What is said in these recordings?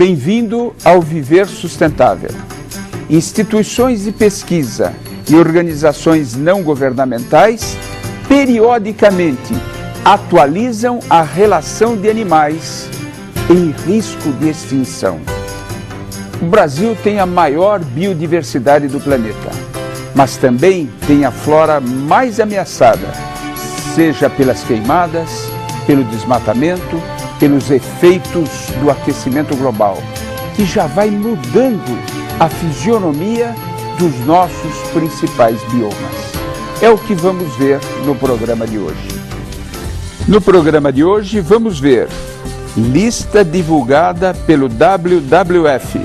Bem-vindo ao Viver Sustentável. Instituições de pesquisa e organizações não governamentais periodicamente atualizam a relação de animais em risco de extinção. O Brasil tem a maior biodiversidade do planeta, mas também tem a flora mais ameaçada, seja pelas queimadas, pelo desmatamento, pelos efeitos do aquecimento global, que já vai mudando a fisionomia dos nossos principais biomas. É o que vamos ver no programa de hoje. No programa de hoje vamos ver lista divulgada pelo WWF,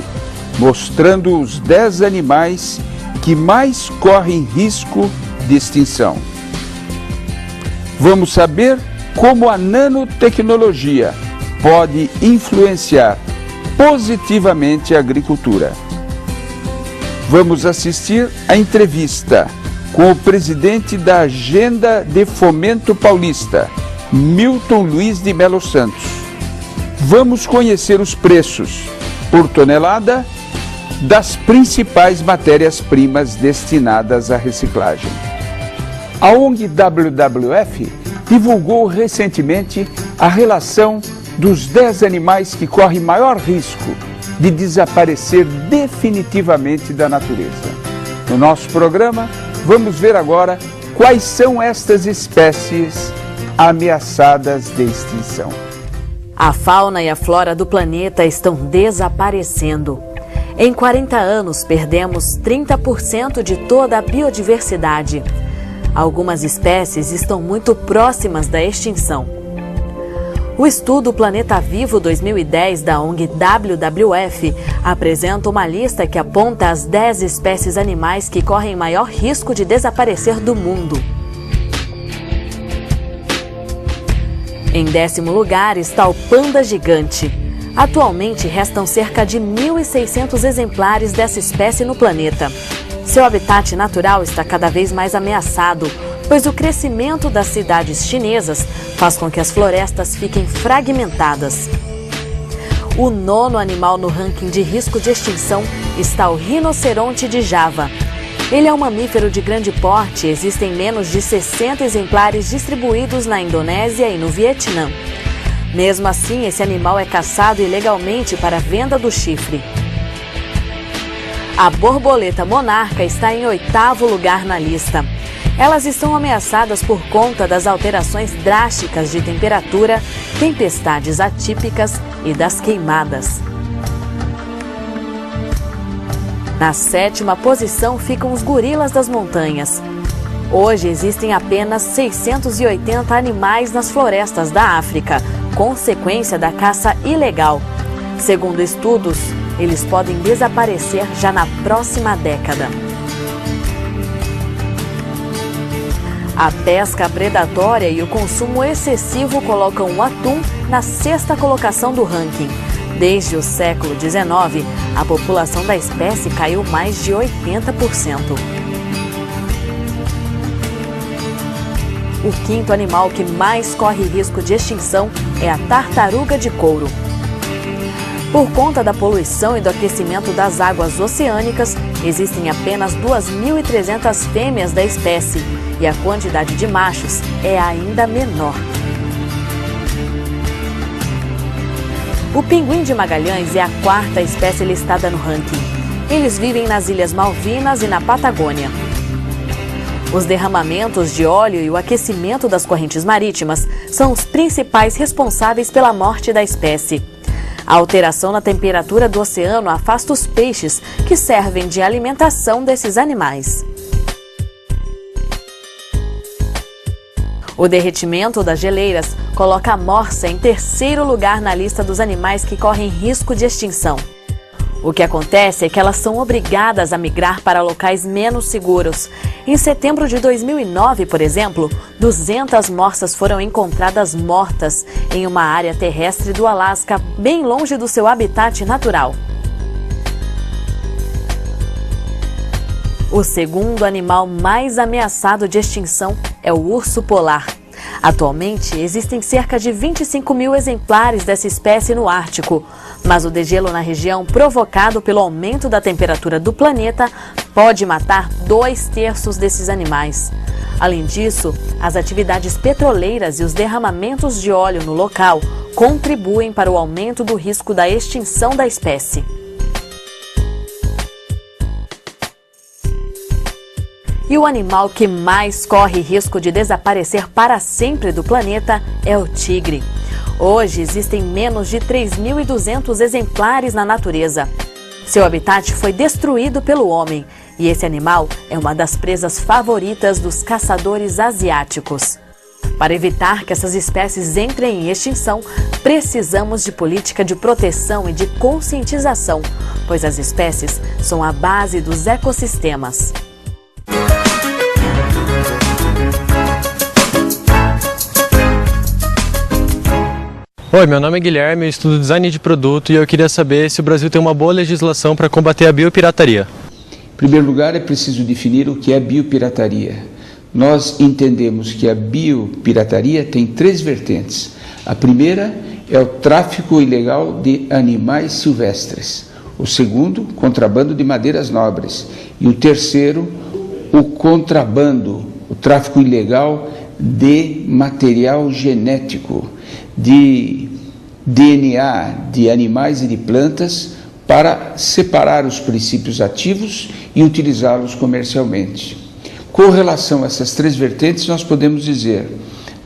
mostrando os 10 animais que mais correm risco de extinção. Vamos saber como a nanotecnologia pode influenciar positivamente a agricultura. Vamos assistir à entrevista com o presidente da Agenda de Fomento Paulista, Milton Luiz de Melo Santos. Vamos conhecer os preços por tonelada das principais matérias-primas destinadas à reciclagem. A ONG WWF divulgou recentemente a relação dos 10 animais que correm maior risco de desaparecer definitivamente da natureza. No nosso programa, vamos ver agora quais são estas espécies ameaçadas de extinção. A fauna e a flora do planeta estão desaparecendo. Em 40 anos, perdemos 30% de toda a biodiversidade. Algumas espécies estão muito próximas da extinção. O estudo Planeta Vivo 2010 da ONG WWF apresenta uma lista que aponta as 10 espécies animais que correm maior risco de desaparecer do mundo. Em 10º lugar está o panda gigante. Atualmente restam cerca de 1.600 exemplares dessa espécie no planeta. Seu habitat natural está cada vez mais ameaçado, pois o crescimento das cidades chinesas faz com que as florestas fiquem fragmentadas. O 9º animal no ranking de risco de extinção está o rinoceronte de Java. Ele é um mamífero de grande porte e existem menos de 60 exemplares distribuídos na Indonésia e no Vietnã. Mesmo assim, esse animal é caçado ilegalmente para a venda do chifre. A borboleta monarca está em 8º lugar na lista. Elas estão ameaçadas por conta das alterações drásticas de temperatura, tempestades atípicas e das queimadas. Na 7ª posição ficam os gorilas das montanhas. Hoje existem apenas 680 animais nas florestas da África, consequência da caça ilegal. Segundo estudos, eles podem desaparecer já na próxima década. A pesca predatória e o consumo excessivo colocam o atum na 6ª colocação do ranking. Desde o século XIX, a população da espécie caiu mais de 80%. O 5º animal que mais corre risco de extinção é a tartaruga de couro. Por conta da poluição e do aquecimento das águas oceânicas, existem apenas 2.300 fêmeas da espécie e a quantidade de machos é ainda menor. O pinguim de Magalhães é a 4ª espécie listada no ranking. Eles vivem nas Ilhas Malvinas e na Patagônia. Os derramamentos de óleo e o aquecimento das correntes marítimas são os principais responsáveis pela morte da espécie. A alteração na temperatura do oceano afasta os peixes que servem de alimentação desses animais. O derretimento das geleiras coloca a morsa em 3º lugar na lista dos animais que correm risco de extinção. O que acontece é que elas são obrigadas a migrar para locais menos seguros. Em setembro de 2009, por exemplo, 200 morsas foram encontradas mortas em uma área terrestre do Alasca, bem longe do seu habitat natural. O segundo animal mais ameaçado de extinção é o urso polar. Atualmente, existem cerca de 25 mil exemplares dessa espécie no Ártico, mas o degelo na região, provocado pelo aumento da temperatura do planeta, pode matar 2/3 desses animais. Além disso, as atividades petroleiras e os derramamentos de óleo no local contribuem para o aumento do risco da extinção da espécie. E o animal que mais corre risco de desaparecer para sempre do planeta é o tigre. Hoje existem menos de 3.200 exemplares na natureza. Seu habitat foi destruído pelo homem e esse animal é uma das presas favoritas dos caçadores asiáticos. Para evitar que essas espécies entrem em extinção, precisamos de política de proteção e de conscientização, pois as espécies são a base dos ecossistemas. Oi, meu nome é Guilherme, eu estudo design de produto e eu queria saber se o Brasil tem uma boa legislação para combater a biopirataria. Em primeiro lugar, é preciso definir o que é biopirataria. Nós entendemos que a biopirataria tem 3 vertentes. A primeira é o tráfico ilegal de animais silvestres. O segundo, contrabando de madeiras nobres. E o terceiro, o contrabando, o tráfico ilegal de material genético, de DNA de animais e de plantas para separar os princípios ativos e utilizá-los comercialmente. Com relação a essas 3 vertentes, nós podemos dizer,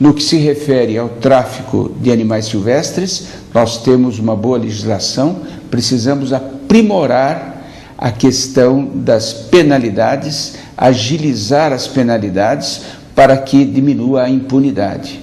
no que se refere ao tráfico de animais silvestres, nós temos uma boa legislação, precisamos aprimorar a questão das penalidades, agilizar as penalidades para que diminua a impunidade.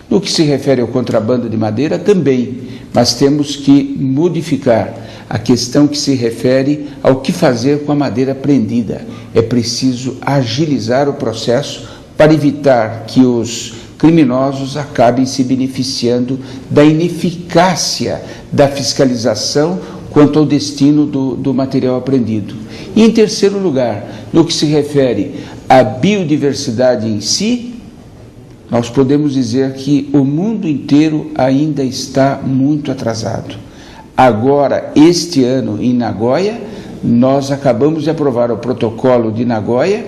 No que se refere ao contrabando de madeira, também, mas temos que modificar a questão que se refere ao que fazer com a madeira apreendida. É preciso agilizar o processo para evitar que os criminosos acabem se beneficiando da ineficácia da fiscalização quanto ao destino do material apreendido. E, em terceiro lugar, no que se refere à biodiversidade em si, nós podemos dizer que o mundo inteiro ainda está muito atrasado. Agora, este ano, em Nagoya, nós acabamos de aprovar o protocolo de Nagoya,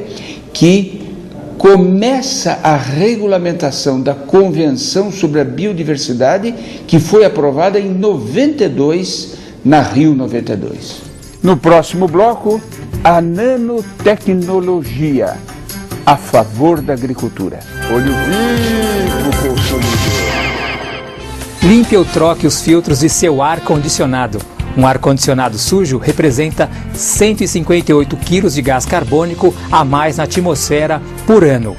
que começa a regulamentação da Convenção sobre a Biodiversidade, que foi aprovada em 92, na Rio 92. No próximo bloco, a nanotecnologia a favor da agricultura. Olho vivo, consumidor. Limpe ou troque os filtros de seu ar-condicionado. Um ar-condicionado sujo representa 158 quilos de gás carbônico a mais na atmosfera por ano.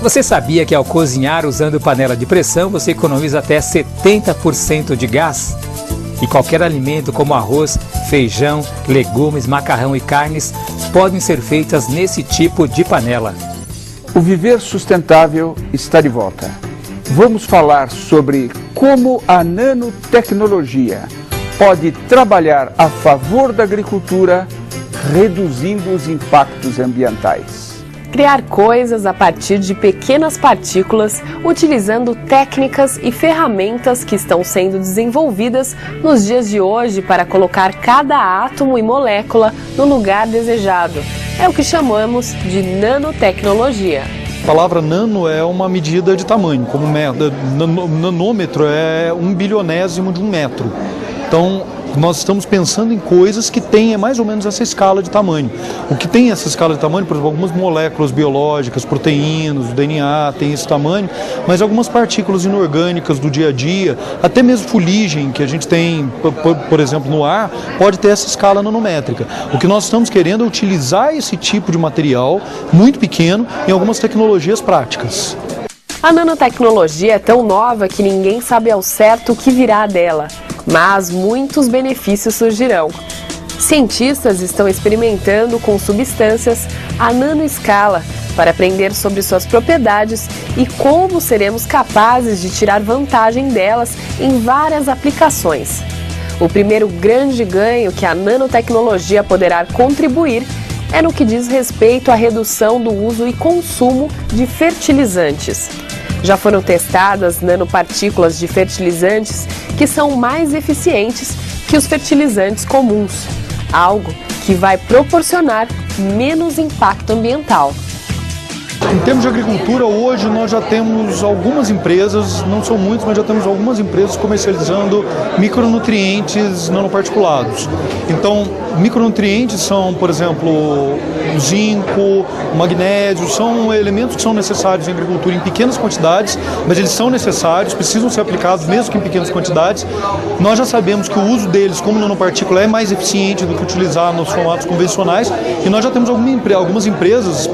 Você sabia que ao cozinhar usando panela de pressão você economiza até 70% de gás? E qualquer alimento como arroz, feijão, legumes, macarrão e carnes podem ser feitas nesse tipo de panela. O Viver Sustentável está de volta. Vamos falar sobre como a nanotecnologia pode trabalhar a favor da agricultura, reduzindo os impactos ambientais. Criar coisas a partir de pequenas partículas, utilizando técnicas e ferramentas que estão sendo desenvolvidas nos dias de hoje para colocar cada átomo e molécula no lugar desejado. É o que chamamos de nanotecnologia. A palavra nano é uma medida de tamanho, como nanômetro é 1/bilionésimo de um metro. Então, nós estamos pensando em coisas que tenham mais ou menos essa escala de tamanho. O que tem essa escala de tamanho, por exemplo, algumas moléculas biológicas, proteínas, o DNA tem esse tamanho, mas algumas partículas inorgânicas do dia a dia, até mesmo fuligem que a gente tem, por exemplo, no ar, pode ter essa escala nanométrica. O que nós estamos querendo é utilizar esse tipo de material muito pequeno em algumas tecnologias práticas. A nanotecnologia é tão nova que ninguém sabe ao certo o que virá dela, mas muitos benefícios surgirão. Cientistas estão experimentando com substâncias a nanoescala para aprender sobre suas propriedades e como seremos capazes de tirar vantagem delas em várias aplicações. O primeiro grande ganho que a nanotecnologia poderá contribuir é no que diz respeito à redução do uso e consumo de fertilizantes. Já foram testadas nanopartículas de fertilizantes que são mais eficientes que os fertilizantes comuns, algo que vai proporcionar menos impacto ambiental. Em termos de agricultura, hoje nós já temos algumas empresas, não são muitas, mas já temos algumas empresas comercializando micronutrientes nanoparticulados. Então, micronutrientes são, por exemplo, o zinco, o magnésio, são elementos que são necessários em agricultura em pequenas quantidades, mas eles são necessários, precisam ser aplicados mesmo que em pequenas quantidades. Nós já sabemos que o uso deles como nanopartícula é mais eficiente do que utilizar nos formatos convencionais e nós já temos algumas empresas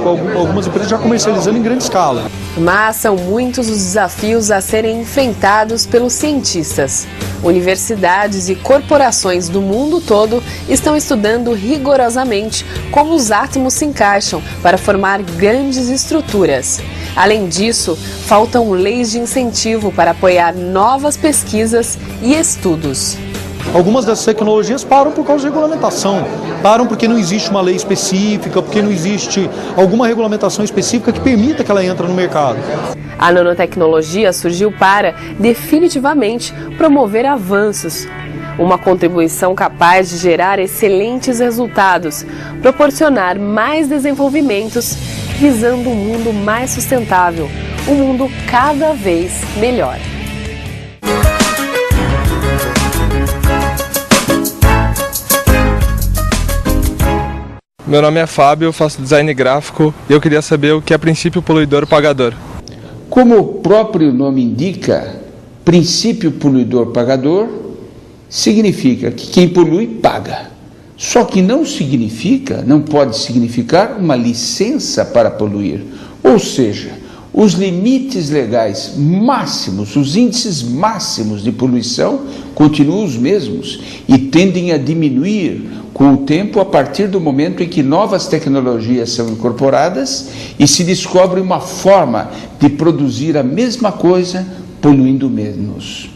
já comercializando em grande escala. Mas são muitos os desafios a serem enfrentados pelos cientistas. Universidades e corporações do mundo todo estão estudando rigorosamente como os átomos se encaixam para formar grandes estruturas. Além disso, faltam leis de incentivo para apoiar novas pesquisas e estudos. Algumas dessas tecnologias param por causa de regulamentação, param porque não existe uma lei específica, porque não existe alguma regulamentação específica que permita que ela entre no mercado. A nanotecnologia surgiu para, definitivamente, promover avanços. Uma contribuição capaz de gerar excelentes resultados, proporcionar mais desenvolvimentos, visando um mundo mais sustentável, um mundo cada vez melhor. Meu nome é Fábio, eu faço design gráfico e eu queria saber o que é princípio poluidor-pagador. Como o próprio nome indica, princípio poluidor-pagador significa que quem polui paga. Só que não pode significar uma licença para poluir. Ou seja, os limites legais máximos, os índices máximos de poluição continuam os mesmos e tendem a diminuir com o tempo a partir do momento em que novas tecnologias são incorporadas e se descobre uma forma de produzir a mesma coisa poluindo menos.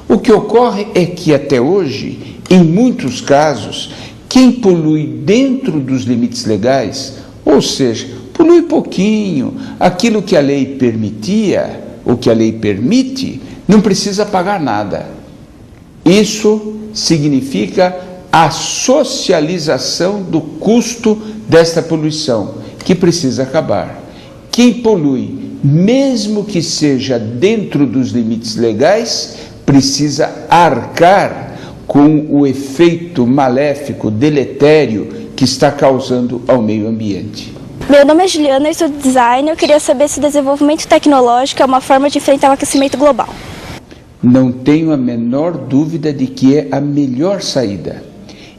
O que ocorre é que até hoje, em muitos casos, quem polui dentro dos limites legais, ou seja, polui pouquinho, aquilo que a lei permitia, ou que a lei permite, não precisa pagar nada. Isso significa a socialização do custo desta poluição, que precisa acabar. Quem polui, mesmo que seja dentro dos limites legais, precisa arcar com o efeito maléfico, deletério, que está causando ao meio ambiente. Meu nome é Juliana, eu estudo design. Eu queria saber se o desenvolvimento tecnológico é uma forma de enfrentar o aquecimento global. Não tenho a menor dúvida de que é a melhor saída.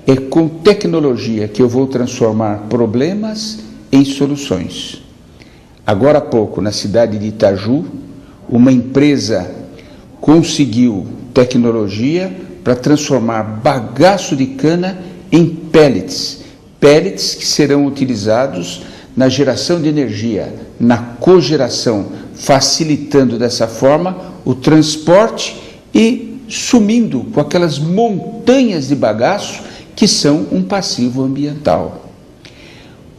É com tecnologia que eu vou transformar problemas em soluções. Agora há pouco, na cidade de Itaju, uma empresa conseguiu tecnologia para transformar bagaço de cana em pellets. Pellets que serão utilizados na geração de energia, na cogeração, facilitando dessa forma o transporte e sumindo com aquelas montanhas de bagaço que são um passivo ambiental.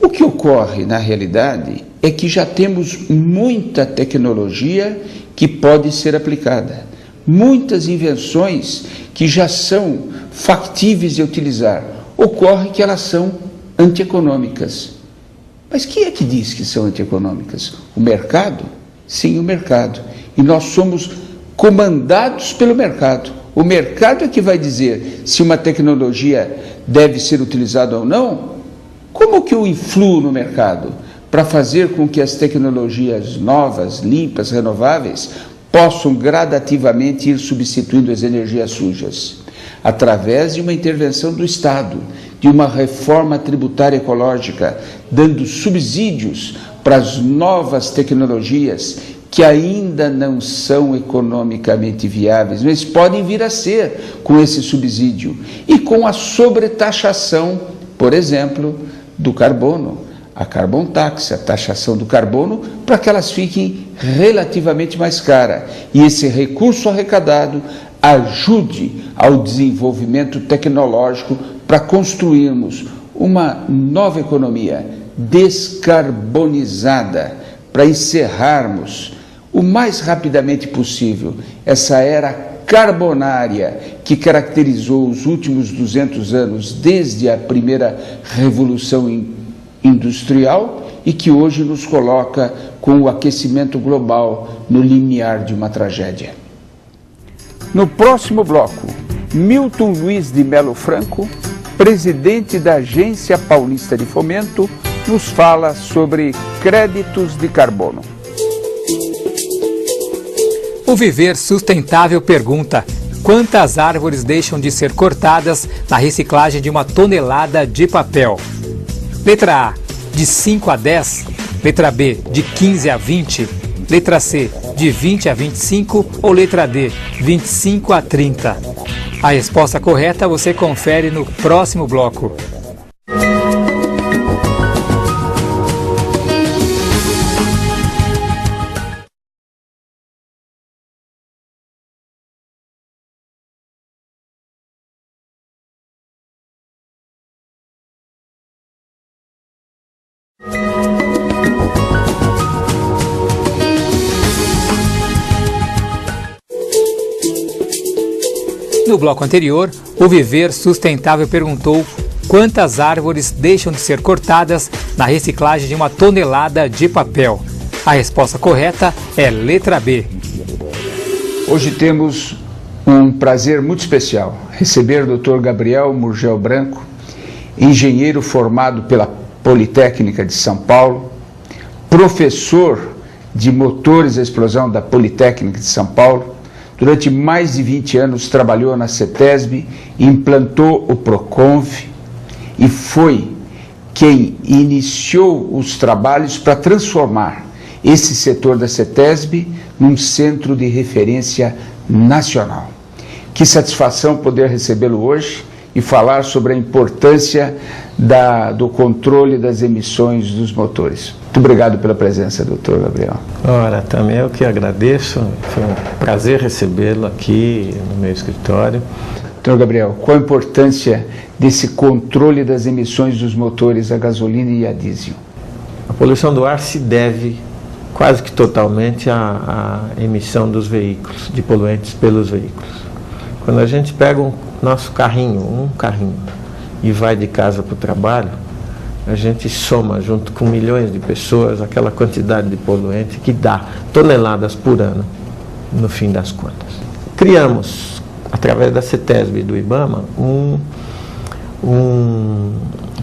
O que ocorre na realidade é que já temos muita tecnologia que pode ser aplicada, muitas invenções que já são factíveis de utilizar. Ocorre que elas são antieconômicas. Mas quem é que diz que são antieconômicas? O mercado? Sim, o mercado. E nós somos comandados pelo mercado. O mercado é que vai dizer se uma tecnologia deve ser utilizada ou não. Como que eu influo no mercado para fazer com que as tecnologias novas, limpas, renováveis, possam gradativamente ir substituindo as energias sujas? Através de uma intervenção do Estado, de uma reforma tributária ecológica, dando subsídios para as novas tecnologias que ainda não são economicamente viáveis, mas podem vir a ser com esse subsídio e com a sobretaxação, por exemplo, do carbono, a carbon tax, a taxação do carbono, para que elas fiquem relativamente mais caras. E esse recurso arrecadado ajude ao desenvolvimento tecnológico para construirmos uma nova economia descarbonizada, para encerrarmos o mais rapidamente possível essa era carbonária que caracterizou os últimos 200 anos desde a primeira revolução industrial e que hoje nos coloca com o aquecimento global no limiar de uma tragédia. No próximo bloco, Milton Luiz de Melo Franco, presidente da Agência Paulista de Fomento, nos fala sobre créditos de carbono. O Viver Sustentável pergunta: quantas árvores deixam de ser cortadas na reciclagem de 1 tonelada de papel? Letra A, de 5 a 10. Letra B, de 15 a 20. Letra C, de 20 a 25. Ou letra D, 25 a 30. A resposta correta você confere no próximo bloco. No bloco anterior, o Viver Sustentável perguntou quantas árvores deixam de ser cortadas na reciclagem de 1 tonelada de papel. A resposta correta é letra B. Hoje temos um prazer muito especial, receber o Dr. Gabriel Murgel Branco, engenheiro formado pela Politécnica de São Paulo, professor de motores à explosão da Politécnica de São Paulo. Durante mais de 20 anos trabalhou na CETESB, implantou o PROCONV e foi quem iniciou os trabalhos para transformar esse setor da CETESB num centro de referência nacional. Que satisfação poder recebê-lo hoje e falar sobre a importância do controle das emissões dos motores. Muito obrigado pela presença, doutor Gabriel. Ora, também eu que agradeço, foi um prazer recebê-lo aqui no meu escritório. Doutor Gabriel, qual a importância desse controle das emissões dos motores a gasolina e a diesel? A poluição do ar se deve quase que totalmente à emissão dos veículos, de poluentes pelos veículos. Quando a gente pega um nosso carrinho, e vai de casa para o trabalho, a gente soma junto com milhões de pessoas aquela quantidade de poluente que dá toneladas por ano, no fim das contas. Criamos, através da CETESB e do IBAMA, um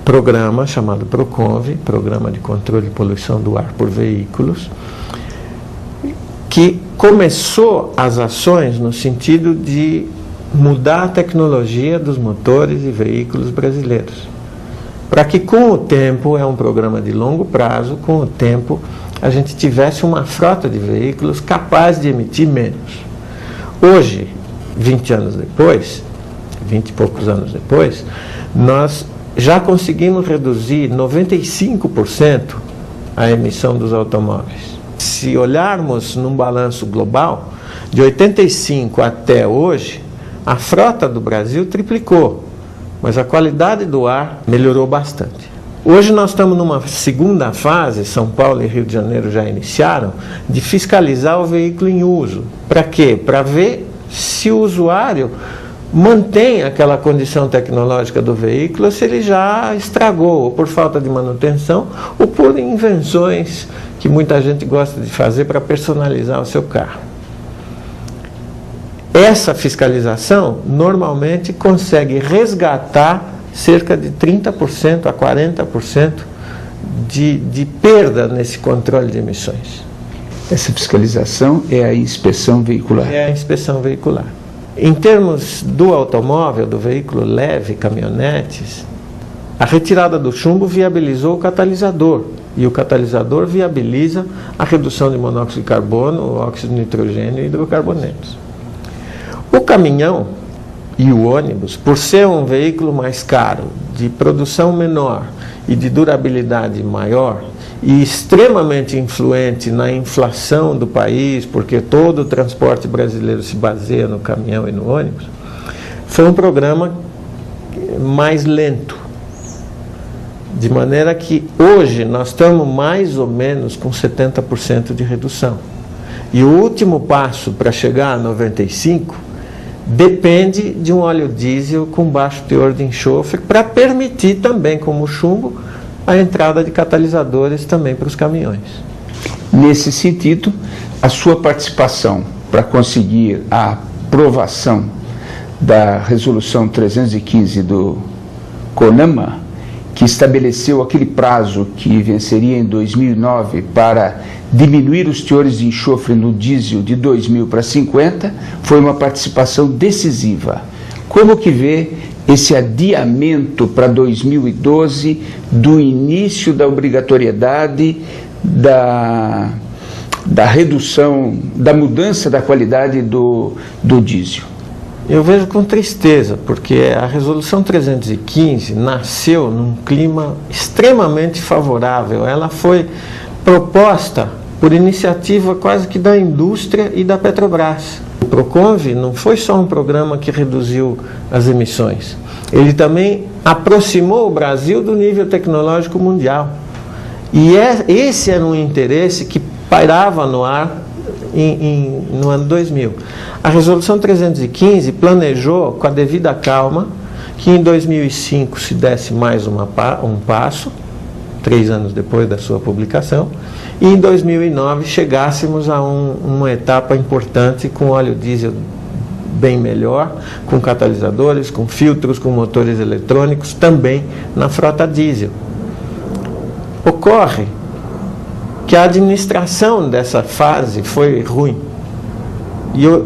programa chamado PROCONV, Programa de Controle de Poluição do Ar por Veículos, que começou as ações no sentido de mudar a tecnologia dos motores e veículos brasileiros. Para que com o tempo, é um programa de longo prazo, com o tempo a gente tivesse uma frota de veículos capaz de emitir menos. Hoje, 20 anos depois, 20 e poucos anos depois, nós já conseguimos reduzir 95% a emissão dos automóveis. Se olharmos num balanço global, de 85 até hoje, a frota do Brasil triplicou, mas a qualidade do ar melhorou bastante. Hoje nós estamos numa segunda fase, São Paulo e Rio de Janeiro já iniciaram, de fiscalizar o veículo em uso. Para quê? Para ver se o usuário mantém aquela condição tecnológica do veículo, se ele já estragou, ou por falta de manutenção, ou por invenções que muita gente gosta de fazer para personalizar o seu carro. Essa fiscalização normalmente consegue resgatar cerca de 30% a 40% de perda nesse controle de emissões. Essa fiscalização é a inspeção veicular. É a inspeção veicular. Em termos do automóvel, do veículo leve, caminhonetes, a retirada do chumbo viabilizou o catalisador. E o catalisador viabiliza a redução de monóxido de carbono, óxido de nitrogênio e hidrocarbonetos. O caminhão e o ônibus, por ser um veículo mais caro, de produção menor e de durabilidade maior, e extremamente influente na inflação do país, porque todo o transporte brasileiro se baseia no caminhão e no ônibus, foi um programa mais lento. De maneira que hoje nós estamos mais ou menos com 70% de redução. E o último passo para chegar a 95% depende de um óleo diesel com baixo teor de enxofre, para permitir também, como chumbo, a entrada de catalisadores também para os caminhões. Nesse sentido, a sua participação para conseguir a aprovação da Resolução 315 do CONAMA, que estabeleceu aquele prazo que venceria em 2009 para diminuir os teores de enxofre no diesel de 2000 para 50, foi uma participação decisiva. Como que vê esse adiamento para 2012 do início da obrigatoriedade da redução, da mudança da qualidade do diesel? Eu vejo com tristeza, porque a Resolução 315 nasceu num clima extremamente favorável. Ela foi proposta por iniciativa quase que da indústria e da Petrobras. O Proconv não foi só um programa que reduziu as emissões, ele também aproximou o Brasil do nível tecnológico mundial. E esse era um interesse que pairava no ar no ano 2000. A Resolução 315 planejou, com a devida calma, que em 2005 se desse mais um passo, 3 anos depois da sua publicação, e em 2009 chegássemos a uma etapa importante com óleo diesel bem melhor, com catalisadores, com filtros, com motores eletrônicos, também na frota diesel. Ocorre que a administração dessa fase foi ruim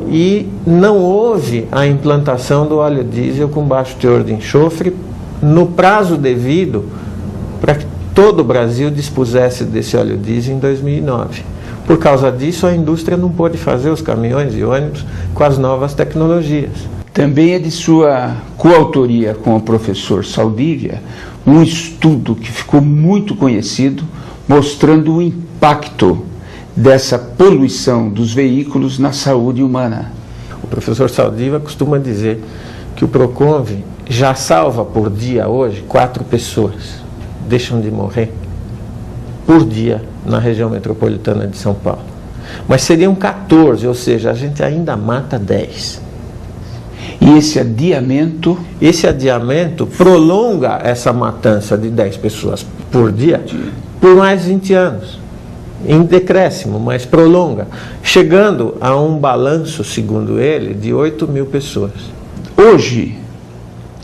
e não houve a implantação do óleo diesel com baixo teor de enxofre no prazo devido para que todo o Brasil dispusesse desse óleo diesel em 2009. Por causa disso, a indústria não pôde fazer os caminhões e ônibus com as novas tecnologias. Também é de sua coautoria com o professor Saldívia um estudo que ficou muito conhecido, mostrando o impacto dessa poluição dos veículos na saúde humana. O professor Saldívia costuma dizer que o Proconv já salva por dia hoje 4 pessoas, deixam de morrer por dia na região metropolitana de São Paulo. Mas seriam 14, ou seja, a gente ainda mata 10. E esse adiamento prolonga essa matança de 10 pessoas por dia por mais 20 anos. Em decréscimo, mas prolonga, chegando a um balanço, segundo ele, de 8.000 pessoas. Hoje,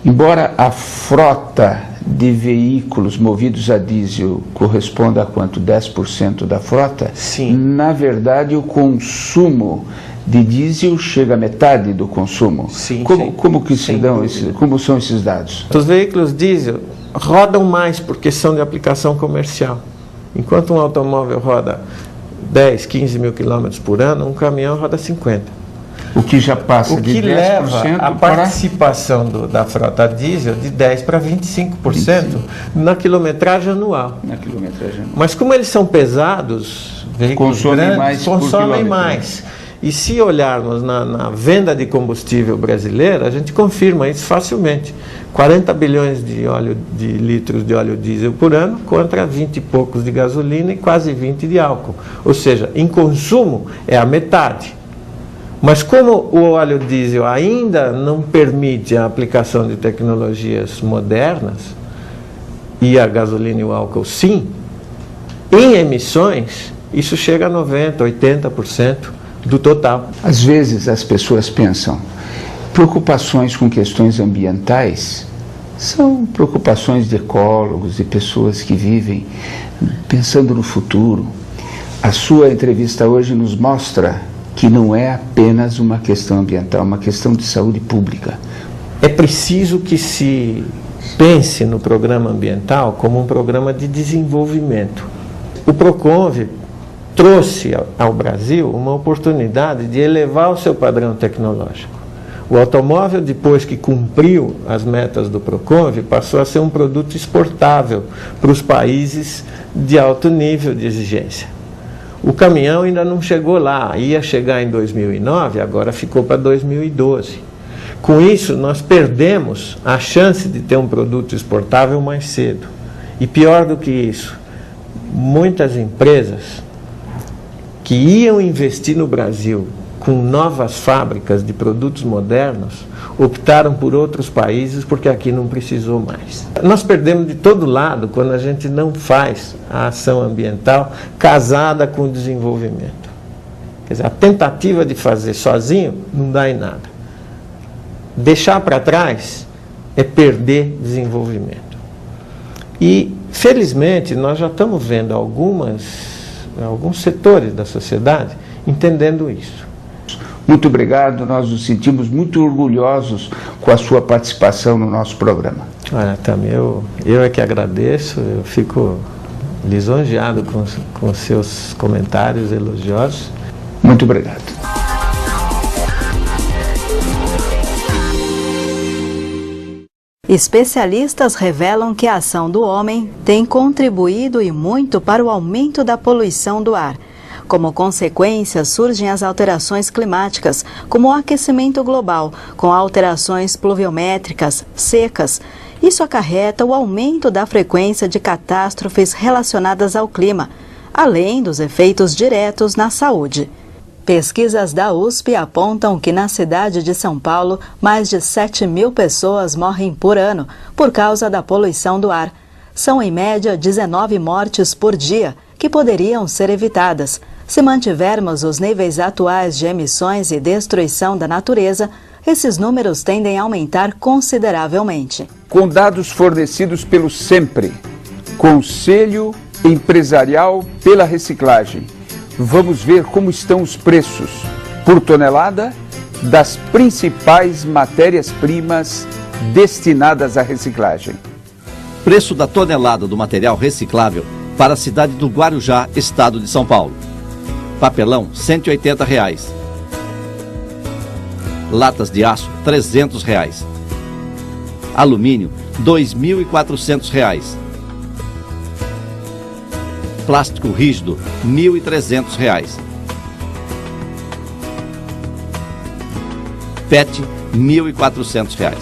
embora a frota de veículos movidos a diesel corresponda a quanto? 10% da frota? Sim. Na verdade, o consumo de diesel chega a metade do consumo. Sim, como são esses dados? Os veículos diesel rodam mais por questão de aplicação comercial. Enquanto um automóvel roda 10, 15 mil quilômetros por ano, um caminhão roda 50. O que já passa de 10% leva a participação da frota diesel de 10% para 25% na quilometragem anual. Mas como eles são pesados, veículos grandes, consomem mais. E se olharmos na venda de combustível brasileira, a gente confirma isso facilmente. 40 bilhões de litros de óleo diesel por ano, contra 20 e poucos de gasolina e quase 20 de álcool. Ou seja, em consumo é a metade. Mas como o óleo diesel ainda não permite a aplicação de tecnologias modernas, e a gasolina e o álcool sim, em emissões, isso chega a 90%, 80% do total. Às vezes as pessoas pensam, preocupações com questões ambientais são preocupações de ecólogos, de pessoas que vivem pensando no futuro. A sua entrevista hoje nos mostra que não é apenas uma questão ambiental, é uma questão de saúde pública. É preciso que se pense no programa ambiental como um programa de desenvolvimento o Proconv trouxe ao Brasil uma oportunidade de elevar o seu padrão tecnológico. O automóvel, depois que cumpriu as metas do Proconv, passou a ser um produto exportável para os países de alto nível de exigência. O caminhão ainda não chegou lá, ia chegar em 2009, agora ficou para 2012. Com isso, nós perdemos a chance de ter um produto exportável mais cedo. E pior do que isso, muitas empresas que iam investir no Brasil com novas fábricas de produtos modernos, optaram por outros países porque aqui não precisou mais. Nós perdemos de todo lado quando a gente não faz a ação ambiental casada com o desenvolvimento. Quer dizer, a tentativa de fazer sozinho não dá em nada. Deixar para trás é perder desenvolvimento. E, felizmente, nós já estamos vendo alguns setores da sociedade entendendo isso. Muito obrigado, nós nos sentimos muito orgulhosos com a sua participação no nosso programa. Olha, também eu é que agradeço, eu fico lisonjeado com seus comentários elogiosos. Muito obrigado. Especialistas revelam que a ação do homem tem contribuído e muito para o aumento da poluição do ar. Como consequência, surgem as alterações climáticas, como o aquecimento global, com alterações pluviométricas, secas. Isso acarreta o aumento da frequência de catástrofes relacionadas ao clima, além dos efeitos diretos na saúde. Pesquisas da USP apontam que na cidade de São Paulo, mais de 7.000 pessoas morrem por ano por causa da poluição do ar. São, em média, 19 mortes por dia, que poderiam ser evitadas. Se mantivermos os níveis atuais de emissões e destruição da natureza, esses números tendem a aumentar consideravelmente. Com dados fornecidos pelo SEMPRE, Conselho Empresarial pela Reciclagem, vamos ver como estão os preços por tonelada das principais matérias-primas destinadas à reciclagem. Preço da tonelada do material reciclável para a cidade do Guarujá, estado de São Paulo. Papelão, R$ 180. Latas de aço, R$ 300. Alumínio, R$ 2.400. Plástico rígido, R$ 1.300. PET, R$ 1.400.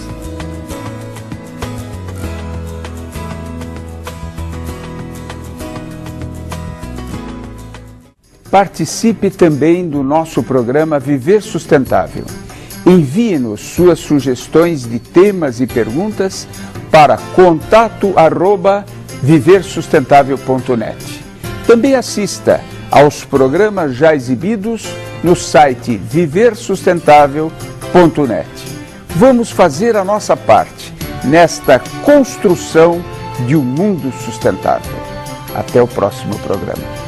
Participe também do nosso programa Viver Sustentável. Envie-nos suas sugestões de temas e perguntas para contato@viversustentável.net. Também assista aos programas já exibidos no site viversustentável.net. Vamos fazer a nossa parte nesta construção de um mundo sustentável. Até o próximo programa.